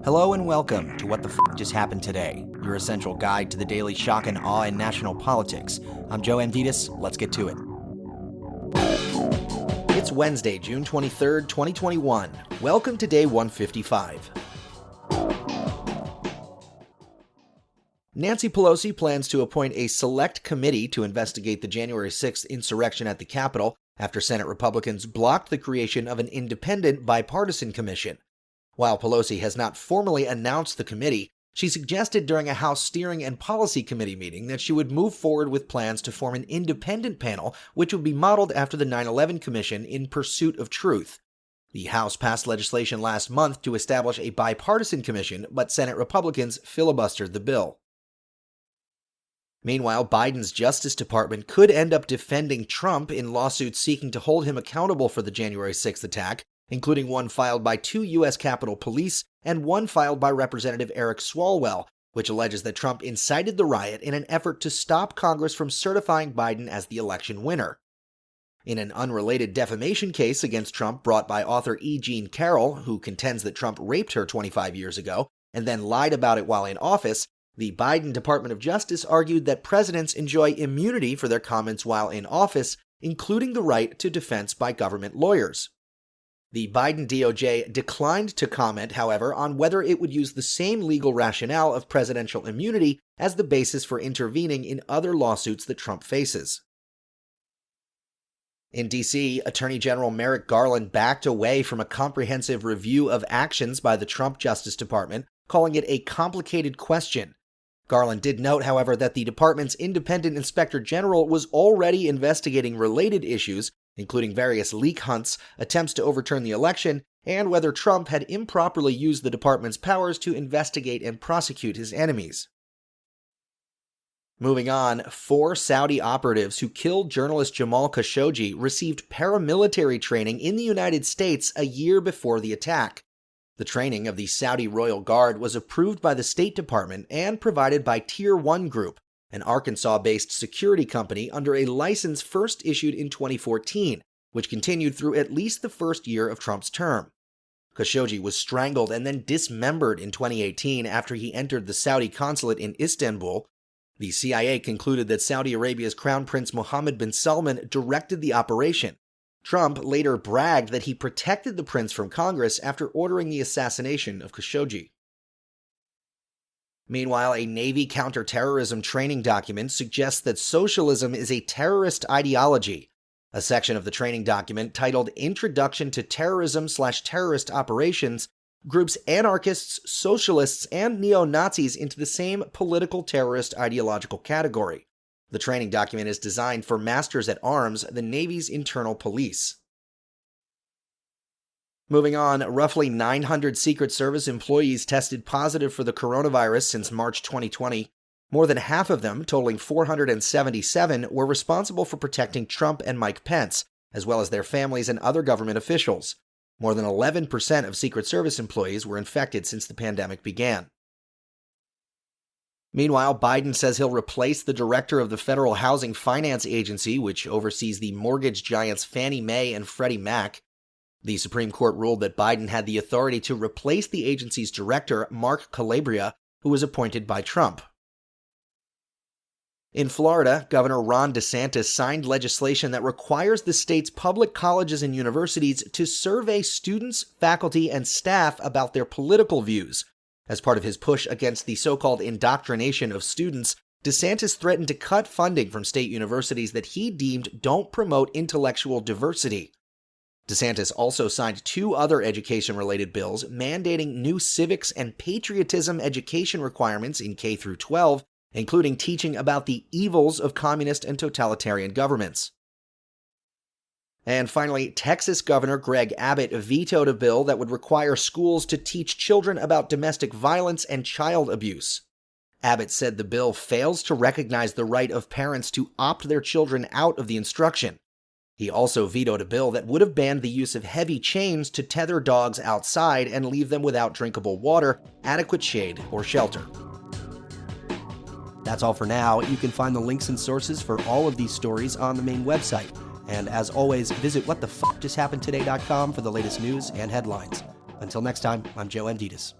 Hello and welcome to What the F Just Happened Today, your essential guide to the daily shock and awe in national politics. I'm Joe Amditis. Let's get to it. It's Wednesday, June 23rd, 2021. Welcome to day 155. Nancy Pelosi plans to appoint a select committee to investigate the January 6th insurrection at the Capitol after Senate Republicans blocked the creation of an independent bipartisan commission. While Pelosi has not formally announced the committee, she suggested during a House Steering and Policy Committee meeting that she would move forward with plans to form an independent panel which would be modeled after the 9/11 Commission in pursuit of truth. The House passed legislation last month to establish a bipartisan commission, but Senate Republicans filibustered the bill. Meanwhile, Biden's Justice Department could end up defending Trump in lawsuits seeking to hold him accountable for the January 6th attack, including one filed by two U.S. Capitol Police and one filed by Representative Eric Swalwell, which alleges that Trump incited the riot in an effort to stop Congress from certifying Biden as the election winner. In an unrelated defamation case against Trump brought by author E. Jean Carroll, who contends that Trump raped her 25 years ago and then lied about it while in office, the Biden Department of Justice argued that presidents enjoy immunity for their comments while in office, including the right to defense by government lawyers. The Biden DOJ declined to comment, however, on whether it would use the same legal rationale of presidential immunity as the basis for intervening in other lawsuits that Trump faces. In D.C., Attorney General Merrick Garland backed away from a comprehensive review of actions by the Trump Justice Department, calling it a complicated question. Garland did note, however, that the department's independent inspector general was already investigating related issues, including various leak hunts, attempts to overturn the election, and whether Trump had improperly used the department's powers to investigate and prosecute his enemies. Moving on, 4 Saudi operatives who killed journalist Jamal Khashoggi received paramilitary training in the United States a year before the attack. The training of the Saudi Royal Guard was approved by the State Department and provided by Tier 1 Group, an Arkansas-based security company under a license first issued in 2014, which continued through at least the first year of Trump's term. Khashoggi was strangled and then dismembered in 2018 after he entered the Saudi consulate in Istanbul. The CIA concluded that Saudi Arabia's Crown Prince Mohammed bin Salman directed the operation. Trump later bragged that he protected the prince from Congress after ordering the assassination of Khashoggi. Meanwhile, a Navy counterterrorism training document suggests that socialism is a terrorist ideology. A section of the training document titled Introduction to Terrorism/Terrorist Operations groups anarchists, socialists, and neo-Nazis into the same political terrorist ideological category. The training document is designed for Masters at Arms, the Navy's internal police. Moving on, roughly 900 Secret Service employees tested positive for the coronavirus since March 2020. More than half of them, totaling 477, were responsible for protecting Trump and Mike Pence, as well as their families and other government officials. More than 11% of Secret Service employees were infected since the pandemic began. Meanwhile, Biden says he'll replace the director of the Federal Housing Finance Agency, which oversees the mortgage giants Fannie Mae and Freddie Mac. The Supreme Court ruled that Biden had the authority to replace the agency's director, Mark Calabria, who was appointed by Trump. In Florida, Governor Ron DeSantis signed legislation that requires the state's public colleges and universities to survey students, faculty, and staff about their political views. As part of his push against the so-called indoctrination of students, DeSantis threatened to cut funding from state universities that he deemed don't promote intellectual diversity. DeSantis also signed 2 other education-related bills mandating new civics and patriotism education requirements in K through 12, including teaching about the evils of communist and totalitarian governments. And finally, Texas Governor Greg Abbott vetoed a bill that would require schools to teach children about domestic violence and child abuse. Abbott said the bill fails to recognize the right of parents to opt their children out of the instruction. He also vetoed a bill that would have banned the use of heavy chains to tether dogs outside and leave them without drinkable water, adequate shade, or shelter. That's all for now. You can find the links and sources for all of these stories on the main website. And as always, visit whatthefjusthappenedtoday.com for the latest news and headlines. Until next time, I'm Joe Amditis.